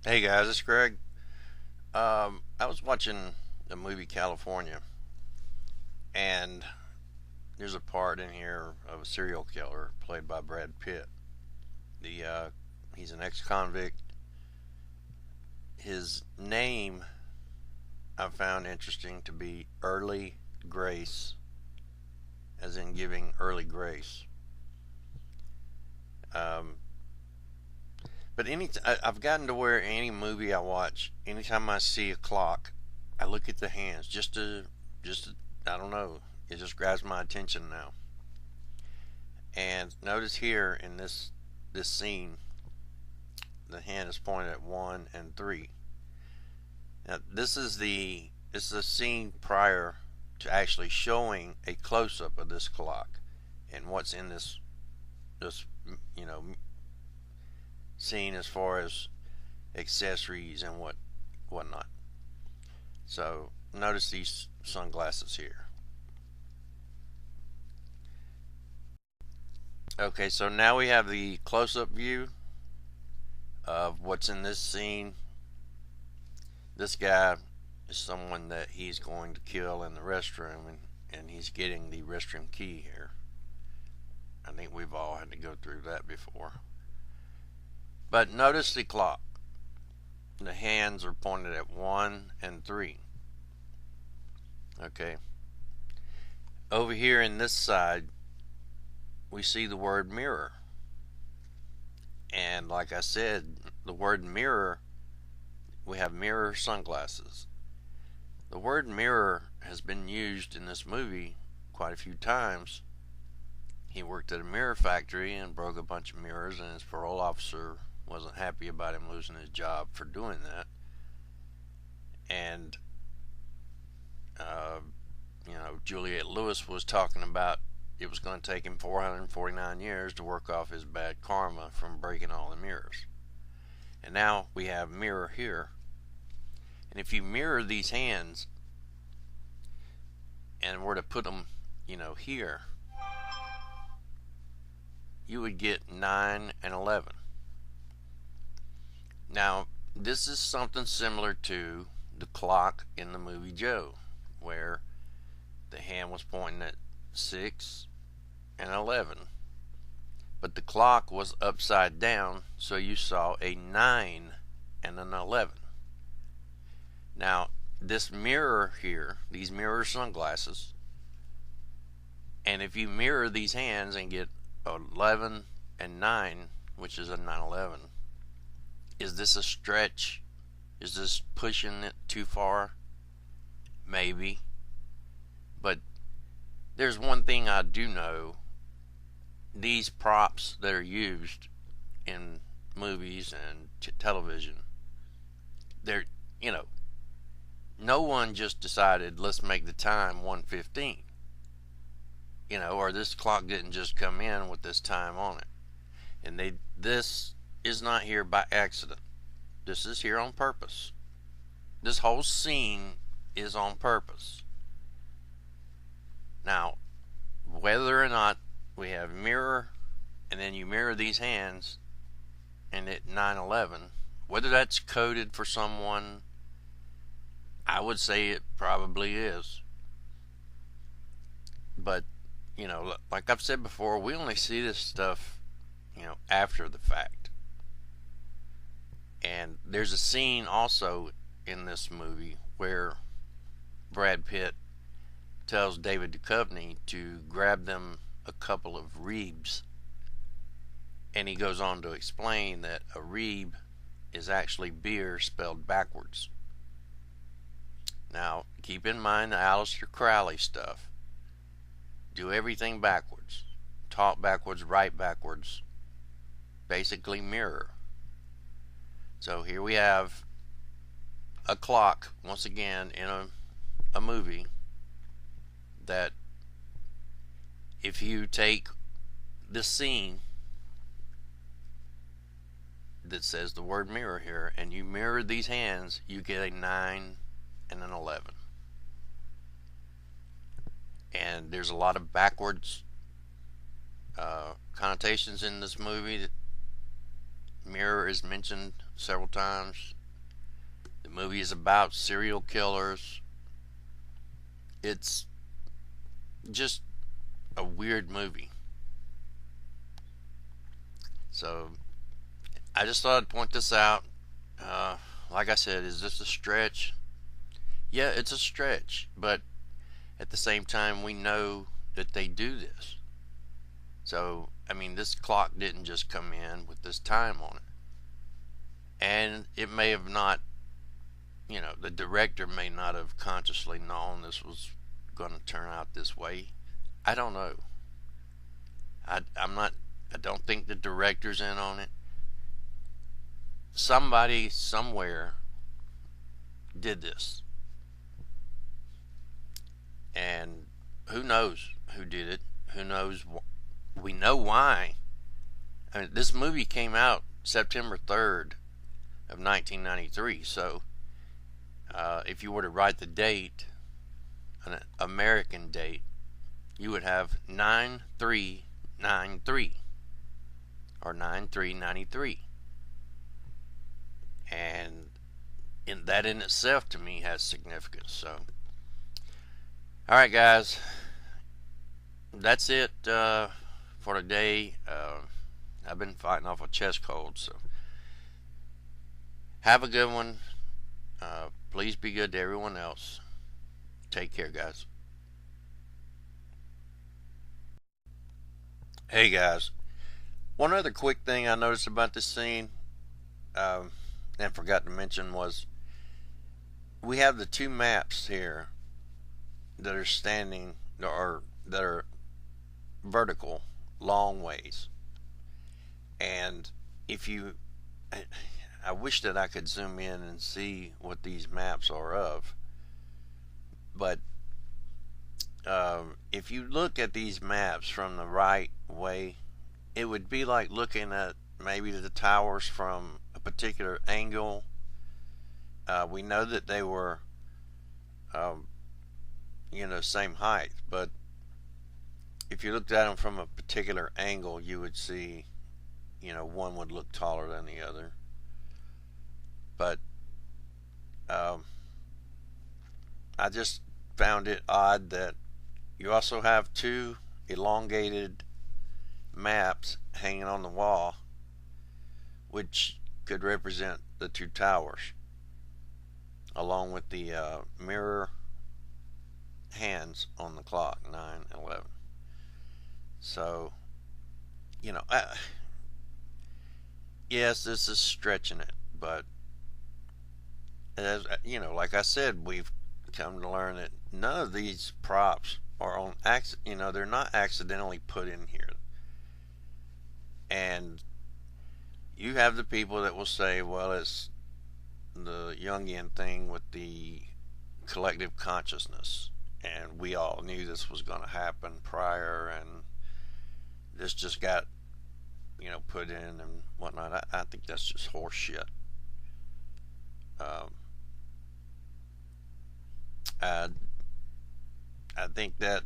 Hey guys, it's Greg. I was watching the movie California, and there's a part in here of a serial killer played by Brad Pitt. He's an ex-convict. His name I found interesting to be Early Grace, as in giving early grace. Um, but I've gotten to where any movie I watch, anytime I see a clock, I look at the hands just to, I don't know, it just grabs my attention now. And notice here in this scene, the hand is pointed at 1 and 3. Now this is a scene prior to actually showing a close up of this clock and what's in this you know scene as far as accessories and whatnot. So notice these sunglasses here. Okay, so now we have the close up view of what's in this scene. This guy is someone that he's going to kill in the restroom, and he's getting the restroom key here. I think we've all had to go through that before. But notice the clock. The hands are pointed at 1 and 3. Okay. Over here in this side, we see the word mirror. And like I said, the word mirror, we have mirror sunglasses. The word mirror has been used in this movie quite a few times. He worked at a mirror factory and broke a bunch of mirrors, and his parole officer wasn't happy about him losing his job for doing that. And, uh, Juliet Lewis was talking about it was going to take him 449 years to work off his bad karma from breaking all the mirrors. And now we have mirror here. And if you mirror these hands and were to put them, here, you would get 9 and 11. Now, this is something similar to the clock in the movie Joe, where the hand was pointing at 6 and 11. But the clock was upside down, so you saw a 9 and an 11. Now, this mirror here, these mirror sunglasses, and if you mirror these hands and get 11 and 9, which is a 9/11, is this a stretch? Is this pushing it too far? Maybe. But there's one thing I do know. These props that are used in movies and television, they're, no one just decided let's make the time 1:15. Or this clock didn't just come in with this time on it. And this is not here by accident. This is here on purpose. This whole scene is on purpose. Now, whether or not we have mirror and then you mirror these hands and at 9/11, whether that's coded for someone, I would say it probably is. But, like I've said before, we only see this stuff, after the fact. And there's a scene also in this movie where Brad Pitt tells David Duchovny to grab them a couple of reebs. And he goes on to explain that a reeb is actually beer spelled backwards. Now, keep in mind the Aleister Crowley stuff. Do everything backwards. Talk backwards, write backwards. Basically mirror. So here we have a clock, once again, in a movie that if you take this scene that says the word mirror here and you mirror these hands, you get a 9 and an 11. And there's a lot of backwards connotations in this movie. Mirror is mentioned several times. The movie is about serial killers. It's just a weird movie. So I just thought I'd point this out. Uh, like I said, is this a stretch? Yeah, it's a stretch, but at the same time, we know that they do this. So, I mean, this clock didn't just come in with this time on it. And it may have not, the director may not have consciously known this was going to turn out this way. I don't know. I don't think the director's in on it. Somebody somewhere did this. And who knows who did it? Who knows? We know why. I mean, this movie came out September 3rd of 1993. So, if you were to write the date, an American date, you would have 9393 or 9393. And that in itself to me has significance. So, alright, guys, that's it for today. I've been fighting off a chest cold, so have a good one. Please be good to everyone else. Take care, guys. Hey, guys. One other quick thing I noticed about this scene, and forgot to mention, was we have the two maps here that are standing, or that are vertical, long ways. And if you, I wish that I could zoom in and see what these maps are of, but if you look at these maps from the right way, it would be like looking at maybe the towers from a particular angle. We know that they were, same height, but if you looked at them from a particular angle, you would see, one would look taller than the other. But I just found it odd that you also have two elongated maps hanging on the wall, which could represent the two towers, along with the mirror hands on the clock, 9 and 11. So, yes, this is stretching it, but as like I said, we've come to learn that none of these props are on accident. They're not accidentally put in here. And you have the people that will say, well, it's the Jungian thing with the collective consciousness, and we all knew this was going to happen prior, and this just got put in and whatnot. I think that's just horse shit. I think that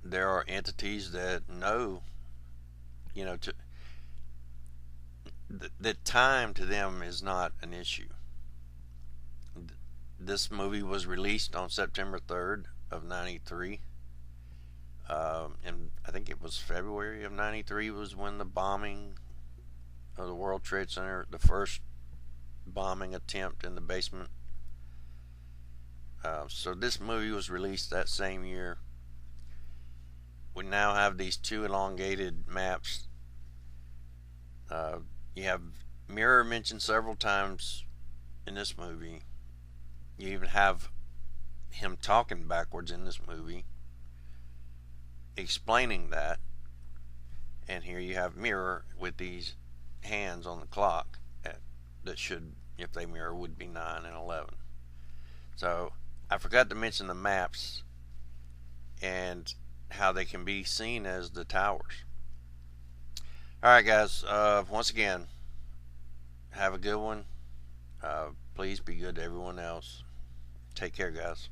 there are entities that know, that time to them is not an issue. This movie was released on September 3rd of 93. And I think it was February of 93 was when the bombing of the World Trade Center, the first bombing attempt in the basement. So this movie was released that same year. We now have these two elongated maps. You have mirror mentioned several times in this movie. You even have him talking backwards in this movie, explaining that. And here you have mirror with these hands on the clock that should, if they mirror, would be 9 and 11. So I forgot to mention the maps and how they can be seen as the towers. Alright, guys, once again, have a good one. Please be good to everyone else. Take care, guys.